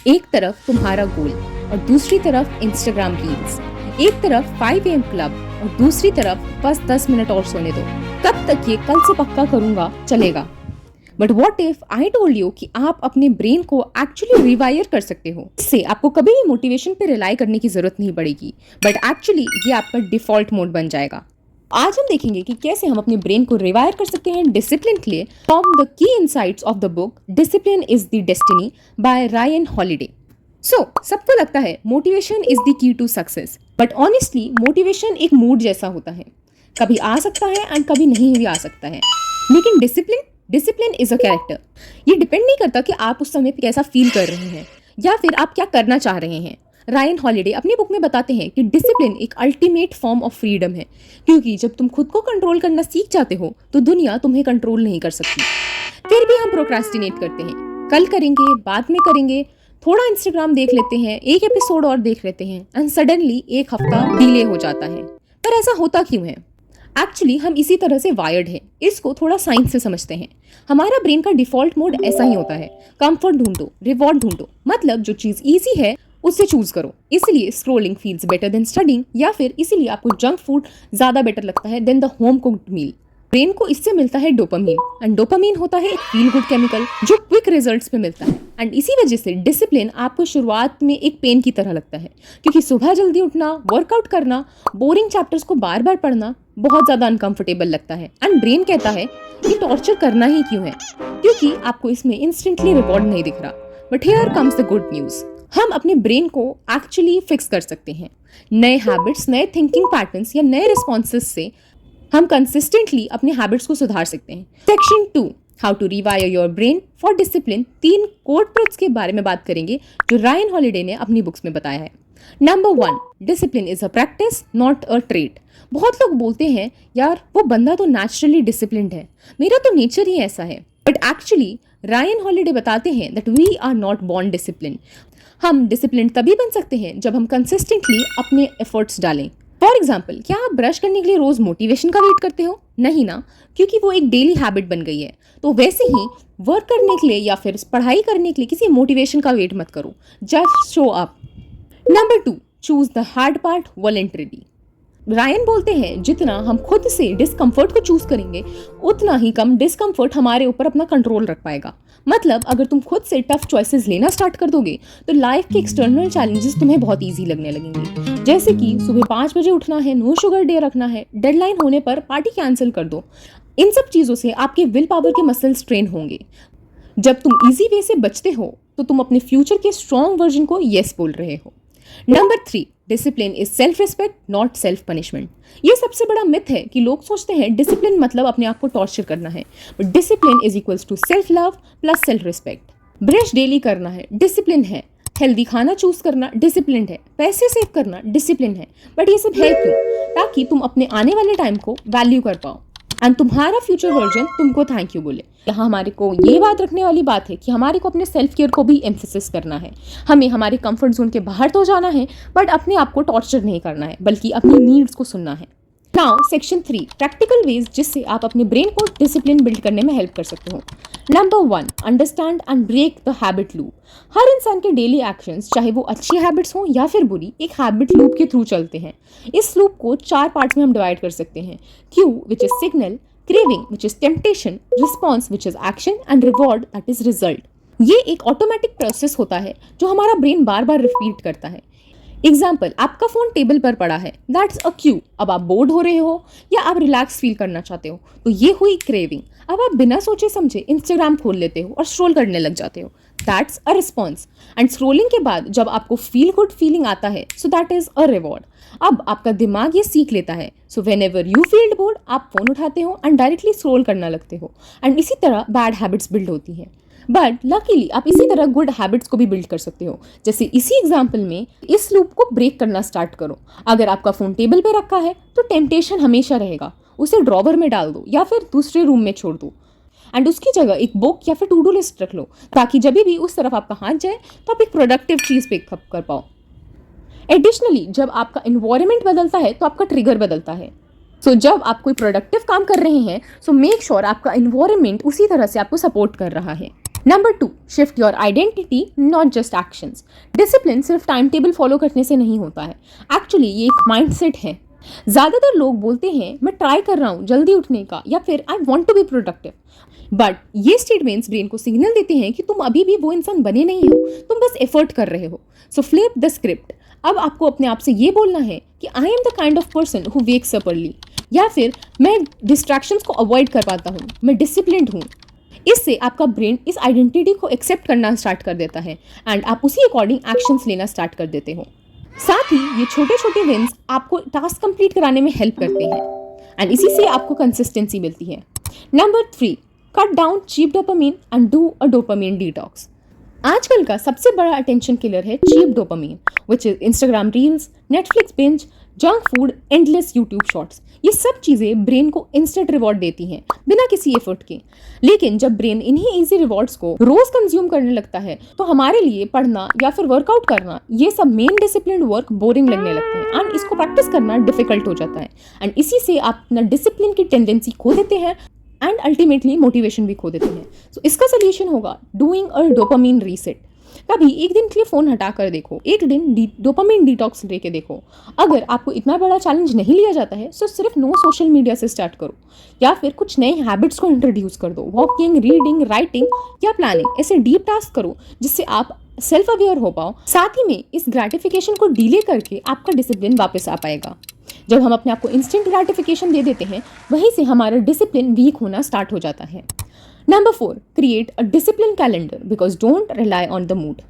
एक तरफ तुम्हारा गोल और दूसरी तरफ इंस्टाग्राम रील्स। एक तरफ 5 AM क्लब और दूसरी तरफ बस 10 मिनट और सोने दो। कब तक ये कल से पक्का करूंगा चलेगा? But what if I told you कि आप अपने ब्रेन को एक्चुअली रिवायर कर सकते हो। इससे आपको कभी भी मोटिवेशन पे रिलाई करने की जरूरत नहीं पड़ेगी, बट एक्चुअली ये आपका डिफॉल्ट मोड बन जाएगा। आज हम देखेंगे कि कैसे हम अपने ब्रेन को रिवायर कर सकते हैं डिसिप्लिन के लिए, from the key insights of the book discipline is the destiny by Ryan Holiday. सबको लगता है motivation is the key to success, but honestly motivation एक मूड जैसा होता है, कभी आ सकता है एंड कभी नहीं भी आ सकता है। लेकिन डिसिप्लिन इज अ कैरेक्टर। ये डिपेंड नहीं करता कि आप उस समय पे कैसा फील कर रहे हैं या फिर आप क्या करना चाह रहे हैं। रायन हॉलिडे अपनी बुक में बताते हैं कि डिसिप्लिन एक अल्टीमेट फॉर्म ऑफ फ्रीडम है, क्योंकि जब तुम खुद को कंट्रोल करना सीख जाते हो तो दुनिया तुम्हें कंट्रोल नहीं कर सकती। फिर भी हम प्रोक्रास्टिनेट करते हैं, कल करेंगे, बाद में करेंगे, थोड़ा इंस्टाग्राम देख लेते हैं, एक एपिसोड और देख लेते हैं एंड सडनली एक हफ्ता डिले हो जाता है। पर ऐसा होता क्यों है? एक्चुअली हम इसी तरह से वायर्ड हैं। इसको थोड़ा साइंस से समझते हैं। हमारा ब्रेन का डिफॉल्ट मोड ऐसा ही होता है, कंफर्ट ढूंढो, रिवॉर्ड ढूंढो, मतलब जो चीज इजी है उससे चूज करो। इसलिए scrolling feels better than studying, या फिर इसीलिए आपको जंक फूड ज्यादा बेटर लगता है then the home cooked meal. Brain को इससे मिलता है डोपामीन, एंड डोपामीन होता है एक फील गुड केमिकल जो क्विक रिजल्ट्स पे मिलता है। एंड इसी वजह से डिसिप्लिन आपको शुरुआत में एक पेन की तरह लगता है, क्योंकि सुबह जल्दी उठना, वर्कआउट करना, बोरिंग चैप्टर्स को बार बार पढ़ना बहुत ज्यादा अनकंफर्टेबल लगता है। एंड ब्रेन कहता है कि टॉर्चर करना ही क्यों है, क्योंकि आपको इसमें इंस्टेंटली रिवॉर्ड नहीं दिख रहा। But here comes the good news, हम अपने ब्रेन को एक्चुअली फिक्स कर सकते हैं। नए हैबिट्स, नए थिंकिंग पैटर्न्स या नए रिस्पॉन्सेस से हम कंसिस्टेंटली अपने हैबिट्स को सुधार सकते हैं। Section 2, how to rewire your brain for discipline, 3 code truths के बारे में बात करेंगे जो रायन हॉलिडे ने अपनी बुक्स में बताया है। Number 1, discipline is a practice not a trait. बहुत लोग बोलते हैं यार वो बंदा तो नेचुरली डिसिप्लिन्ड है, मेरा तो नेचर ही ऐसा है। बट एक्चुअली रायन हॉलिडे बताते हैं that we are not born discipline. हम डिसिप्लिन तभी बन सकते हैं जब हम कंसिस्टेंटली अपने एफर्ट्स डालें। फॉर एग्जाम्पल, क्या आप ब्रश करने के लिए रोज मोटिवेशन का वेट करते हो? नहीं ना, क्योंकि वो एक डेली हैबिट बन गई है। तो वैसे ही वर्क करने के लिए या फिर पढ़ाई करने के लिए किसी मोटिवेशन का वेट मत करो, just show up. Number 2, choose the hard part voluntarily. Ryan बोलते हैं जितना हम खुद से डिस्कम्फर्ट को चूज करेंगे उतना ही कम डिस्कम्फर्ट हमारे ऊपर अपना कंट्रोल रख पाएगा। मतलब अगर तुम खुद से टफ चॉइसेस लेना स्टार्ट कर दोगे तो लाइफ के एक्सटर्नल चैलेंजेस तुम्हें बहुत इजी लगने लगेंगे, जैसे कि सुबह 5 बजे उठना है, नो शुगर डे रखना है, डेडलाइन होने पर पार्टी कैंसिल कर दो। इन सब चीज़ों से आपके विल पावर के मसल स्ट्रेन होंगे। जब तुम इजी वे से बचते हो तो तुम अपने फ्यूचर के स्ट्रॉन्ग वर्जन को येस बोल रहे हो। Number 3, discipline is self respect not self punishment. ये सबसे बड़ा मिथ है कि लोग सोचते हैं डिसिप्लिन मतलब अपने आप को टॉर्चर करना है, but discipline is equals to self love plus self respect. Brush daily करना है, डिसिप्लिन है। हेल्दी खाना चूज करना डिसिप्लिन है। पैसे सेव करना डिसिप्लिन है। बट ये सब है क्यों? ताकि तुम अपने आने वाले टाइम को वैल्यू कर पाओ एंड तुम्हारा फ्यूचर वर्जन तुमको थैंक यू बोले। यहाँ हमारे को ये बात रखने वाली बात है कि हमारे को अपने सेल्फ केयर को भी एम्फेसिस करना है। हमें हमारे कंफर्ट जोन के बाहर तो जाना है, बट अपने आप को टॉर्चर नहीं करना है, बल्कि अपनी नीड्स को सुनना है। नाउ सेक्शन 3, प्रैक्टिकल वेज जिससे आप अपने ब्रेन को डिसिप्लिन बिल्ड करने में हेल्प कर सकते हो। Number 1, understand and break the habit loop. हर इंसान के डेली एक्शंस, चाहे वो अच्छी हैबिट्स हो या फिर बुरी, एक हैबिट लूप के थ्रू चलते हैं। इस लूप को 4 पार्ट्स में हम डिवाइड कर सकते हैं। Q which is signal, craving which is temptation, response which is action and reward that is result. ये एक ऑटोमेटिक प्रोसेस होता है जो हमारा ब्रेन बार बार रिपीट करता है। एग्जाम्पल, आपका फोन टेबल पर पड़ा है, दैट्स अ क्यू। अब आप बोर्ड हो रहे हो या आप रिलैक्स फील करना चाहते हो, तो ये हुई क्रेविंग। अब आप बिना सोचे समझे इंस्टाग्राम खोल लेते हो और स्क्रॉल करने लग जाते हो, that's a response. And scrolling के बाद जब आपको फील गुड फीलिंग आता है, so that is a reward. अब आपका दिमाग ये सीख लेता है, so when ever you feel bored आप फोन उठाते हो एंड डायरेक्टली स्क्रॉल करना लगते हो, एंड इसी तरह बैड हैबिट्स बिल्ड होती हैं। बट लकीली आप इसी तरह गुड हैबिट्स को भी बिल्ड कर सकते हो। जैसे इसी एग्जाम्पल में इस लूप को ब्रेक करना स्टार्ट करो। अगर आपका फोन टेबल पे रखा है तो टेम्पटेशन हमेशा रहेगा, उसे ड्रॉवर में डाल दो या फिर दूसरे रूम में छोड़ दो, एंड उसकी जगह एक बुक या फिर टू डू लिस्ट रख लो, ताकि जब भी उस तरफ आपका हाथ जाए तो आप एक प्रोडक्टिव चीज पिकअप कर पाओ। एडिशनली जब आपका इन्वायरमेंट बदलता है तो आपका ट्रिगर बदलता है। जब आप कोई प्रोडक्टिव काम कर रहे हैं, सो मेक श्योर आपका इन्वायरमेंट उसी तरह से आपको सपोर्ट कर रहा है। Number 2, shift your identity not just actions. Discipline सिर्फ टाइम टेबल फॉलो करने से नहीं होता है, एक्चुअली ये एक माइंडसेट है। ज़्यादातर लोग बोलते हैं मैं ट्राई कर रहा हूँ जल्दी उठने का, या फिर I want to be productive, but ये स्टेटमेंट्स ब्रेन को सिग्नल देते हैं कि तुम अभी भी वो इंसान बने नहीं हो, तुम बस एफर्ट कर रहे हो। सो फ्लिप द स्क्रिप्ट। अब आपको अपने आप से ये बोलना है कि I am the kind of person who wakes up early, या फिर मैं डिस्ट्रैक्शंस को अवॉइड कर पाता हूँ, मैं डिसिप्लिन्ड हूँ। इससे आपका ब्रेन इस आइडेंटिटी को एक्सेप्ट करना स्टार्ट कर देता है एंड आप उसी अकॉर्डिंग एक्शंस लेना स्टार्ट कर देते हो। साथ ही ये छोटे छोटे विंस आपको टास्क कंप्लीट कराने में हेल्प करते हैं एंड इसी से आपको कंसिस्टेंसी मिलती है। Number 3, cut down cheap dopamine and do a dopamine detox. आजकल का सबसे बड़ा अटेंशन किलर है cheap dopamine, which is Instagram reels, Netflix binge, junk food, endless YouTube shorts. ये सब चीज़ें ब्रेन को इंस्टेंट रिवॉर्ड देती हैं बिना किसी एफर्ट के। लेकिन जब ब्रेन इन्हीं इजी रिवॉर्ड्स को रोज कंज्यूम करने लगता है तो हमारे लिए पढ़ना या फिर वर्कआउट करना, ये सब मेन डिसिप्लिन वर्क बोरिंग लगने लगते हैं एंड इसको प्रैक्टिस करना डिफिकल्ट हो जाता है एंड इसी से आप अपना डिसिप्लिन की टेंडेंसी खो देते हैं एंड अल्टीमेटली मोटिवेशन भी खो देते हैं। सो इसका सोल्यूशन होगा डूइंग अ डोपामीन रीसेट। कभी एक दिन के लिए फ़ोन हटा कर देखो, एक दिन डोपामीन डिटॉक्स लेके देखो। अगर आपको इतना बड़ा चैलेंज नहीं लिया जाता है तो सिर्फ नो सोशल मीडिया से स्टार्ट करो, या फिर कुछ नए हैबिट्स को इंट्रोड्यूस कर दो। वॉकिंग, रीडिंग, राइटिंग या प्लानिंग, ऐसे डीप टास्क करो जिससे आप सेल्फ अवेयर हो पाओ। साथ ही में इस ग्रेटिफिकेशन को डिले करके आपका डिसिप्लिन वापस आ पाएगा। जब हम अपने आप को इंस्टेंट ग्रेटिफिकेशन दे देते हैं, वहीं से हमारा डिसिप्लिन वीक होना स्टार्ट हो जाता है। Number 4, create a discipline calendar because don't rely on the mood.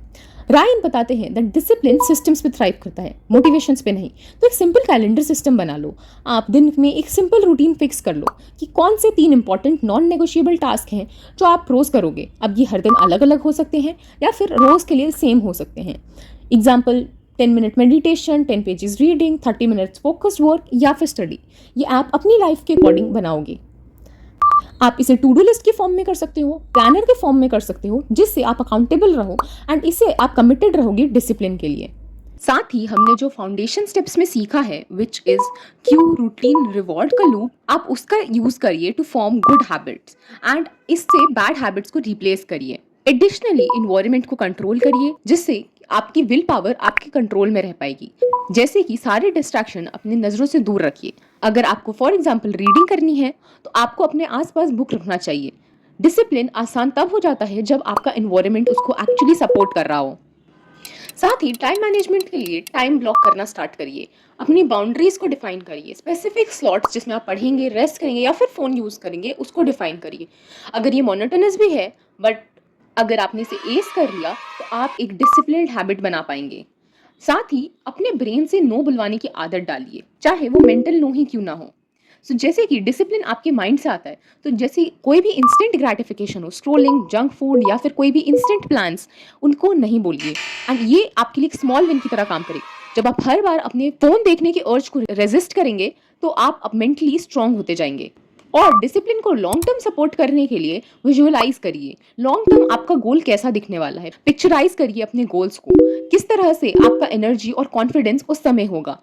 Ryan बताते हैं दैट डिसिप्लिन सिस्टम्स पे थ्राइव करता है, मोटिवेशंस पे नहीं। तो एक सिंपल कैलेंडर सिस्टम बना लो। आप दिन में एक सिंपल रूटीन फिक्स कर लो कि कौन से 3 इंपॉर्टेंट नॉन नेगोशिएबल टास्क हैं जो आप रोज़ करोगे। अब ये हर दिन अलग अलग हो सकते हैं या फिर रोज़ के लिए सेम हो सकते हैं। Example, 10 minute meditation, 10 pages reading, 30 minutes focused work या फिर स्टडी। ये आप अपनी लाइफ के अकॉर्डिंग बनाओगे। आप इसे टू डू लिस्ट की फॉर्म में कर सकते हो, प्लानर के फॉर्म में कर सकते हो, जिससे आप अकाउंटेबल रहो एंड इससे आप कमिटेड रहोगे डिसिप्लिन के लिए। साथ ही हमने जो फाउंडेशन स्टेप्स में सीखा है, which is cue, routine, reward का लूप, आप उसका यूज करिए to form good habits and इससे बैड हैबिट्स को रिप्लेस करिए। एडिशनली इन्वायरमेंट को कंट्रोल करिए जिससे आपकी विल पावर आपके कंट्रोल में रह पाएगी। जैसे कि सारे डिस्ट्रैक्शन अपनी नज़रों से दूर रखिए। अगर आपको फॉर एग्जाम्पल रीडिंग करनी है तो आपको अपने आसपास बुक रखना चाहिए। डिसिप्लिन आसान तब हो जाता है जब आपका एनवायरनमेंट उसको एक्चुअली सपोर्ट कर रहा हो। साथ ही टाइम मैनेजमेंट के लिए टाइम ब्लॉक करना स्टार्ट करिए। अपनी बाउंड्रीज को डिफाइन करिए। स्पेसिफिक स्लॉट्स जिसमें आप पढ़ेंगे, रेस्ट करेंगे या फिर फ़ोन यूज़ करेंगे, उसको डिफाइन करिए। अगर ये मोनोटोनस भी है, बट अगर आपने इसे एस कर लिया तो आप एक डिसिप्लिन्ड हैबिट बना पाएंगे। साथ ही अपने ब्रेन से नो बुलवाने की आदत डालिए, चाहे वो मेंटल नो ही क्यों ना हो। सो जैसे कि डिसिप्लिन आपके माइंड से आता है, तो जैसे कोई भी इंस्टेंट ग्रेटिफिकेशन हो, स्क्रोलिंग, जंक फूड या फिर कोई भी इंस्टेंट प्लान्स, उनको नहीं बोलिए एंड ये आपके लिए एक स्मॉल विन की तरह काम करेगा। जब आप हर बार अपने फोन देखने के अर्ज को रेजिस्ट करेंगे तो आप मेंटली स्ट्रांग होते जाएंगे। और डिसिप्लिन को लॉन्ग टर्म सपोर्ट करने के लिए विजुअलाइज करिए। लॉन्ग टर्म आपका गोल कैसा दिखने वाला है, पिक्चराइज करिए अपने गोल्स को, किस तरह से आपका एनर्जी और कॉन्फिडेंस उस समय होगा।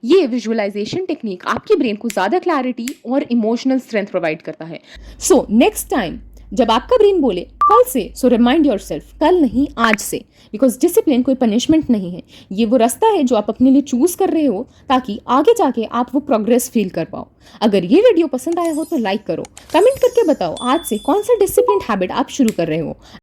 ये विजुअलाइजेशन टेक्निक आपके ब्रेन को ज़्यादा क्लैरिटी और इमोशनल स्ट्रेंथ प्रोवाइड करता है। सो नेक्स्ट टाइम जब आपका ब्रेन बोले कल से, सो रिमाइंड योर सेल्फ, कल नहीं आज से, बिकॉज डिसिप्लिन कोई पनिशमेंट नहीं है। ये वो रास्ता है जो आप अपने लिए चूज कर रहे हो ताकि आगे जाके आप वो प्रोग्रेस फील कर पाओ। अगर ये वीडियो पसंद आया हो तो लाइक करो, कमेंट करके बताओ आज से कौन सा डिसिप्लिन हैबिट आप शुरू कर रहे हो।